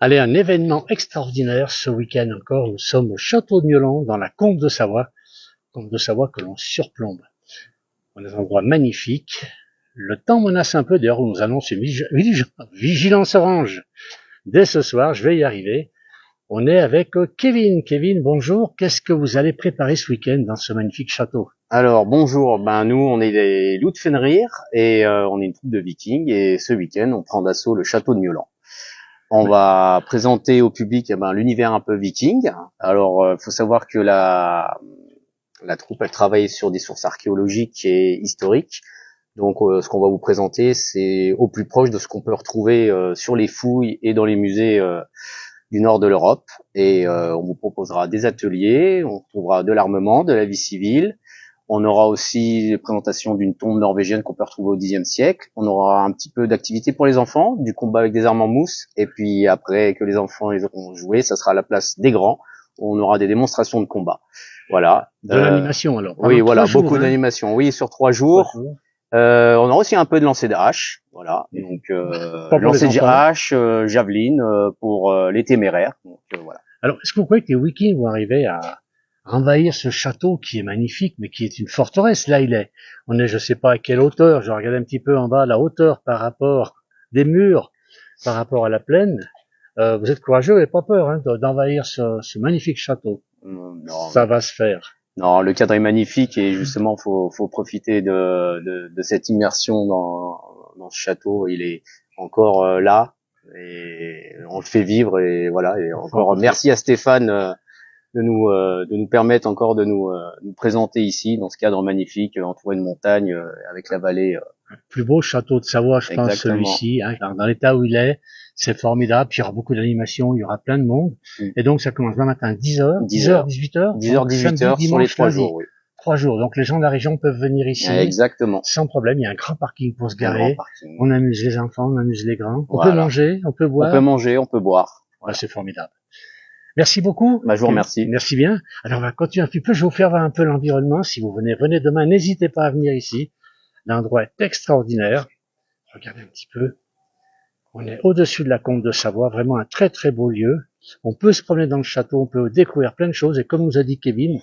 Allez, un événement extraordinaire ce week-end encore. Nous sommes au château de Miolans, dans la Combe de Savoie. Combe de Savoie que l'on surplombe. On est un endroit magnifique. Le temps menace un peu, d'ailleurs, on nous annonce une vigilance orange. Dès ce soir, je vais y arriver. On est avec Kevin. Kevin, bonjour. Qu'est-ce que vous allez préparer ce week-end dans ce magnifique château? Alors bonjour, nous on est les loups de Fenrir et on est une troupe de vikings et ce week-end on prend d'assaut le château de Miolans. On va présenter au public l'univers un peu viking. Alors faut savoir que la troupe elle travaille sur des sources archéologiques et historiques. Donc ce qu'on va vous présenter c'est au plus proche de ce qu'on peut retrouver sur les fouilles et dans les musées du nord de l'Europe. Et on vous proposera des ateliers, on trouvera de l'armement, de la vie civile. On aura aussi les présentations d'une tombe norvégienne qu'on peut retrouver au Xe siècle. On aura un petit peu d'activité pour les enfants, du combat avec des armes en mousse. Et puis après que les enfants les auront joué, ça sera à la place des grands. On aura des démonstrations de combat. Voilà. De l'animation alors. Oui, voilà, jours, beaucoup d'animation. Oui, sur 3 jours. On aura aussi un peu de lancer de hache. Voilà. Donc lancer de hache, javeline pour les téméraires. Donc voilà. Alors, est-ce que vous croyez que les Vikings vont arriver à envahir ce château qui est magnifique, mais qui est une forteresse? Là, on est, je sais pas à quelle hauteur, je regarde un petit peu en bas, la hauteur par rapport des murs, par rapport à la plaine. Vous êtes courageux, vous n'avez pas peur d'envahir ce magnifique château. Non, ça va se faire. Non, le cadre est magnifique et justement, faut profiter de cette immersion dans ce château. Il est encore là et on le fait vivre et voilà. Et encore merci à Stéphane de nous permettre encore de nous présenter ici dans ce cadre magnifique entouré de montagnes avec la vallée. Plus beau château de Savoie, je pense, celui-ci, dans l'état où il est. C'est formidable. Puis il y aura beaucoup d'animation, il y aura plein de monde. Et donc ça commence demain matin 10h, 10h, 18h. 10h, 18h sur les 3 jours, oui. 3 jours. Donc les gens de la région peuvent venir ici. Exactement. Sans problème. Il y a un grand parking pour se garer. On amuse les enfants, on amuse les grands. On peut manger, on peut boire. On peut manger, on peut boire. Voilà. C'est formidable. Merci beaucoup. Je vous remercie. Merci bien. Alors on va continuer un petit peu. Je vais vous faire voir un peu l'environnement. Si vous venez demain, n'hésitez pas à venir ici. L'endroit est extraordinaire. Regardez un petit peu. On est au-dessus de la Combe de Savoie, vraiment un très très beau lieu. On peut se promener dans le château, on peut découvrir plein de choses. Et comme nous a dit Kevin,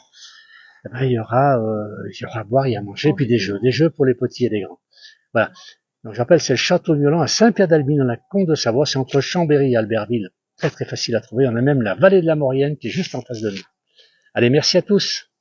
il y aura à boire et à manger, puis des jeux pour les petits et les grands. Voilà. Donc je rappelle, c'est le château de Miolans à Saint-Pierre-d'Albine, dans la Combe de Savoie. C'est entre Chambéry et Albertville. Très très facile à trouver. On a même la vallée de la Maurienne qui est juste en face de nous. Allez, merci à tous.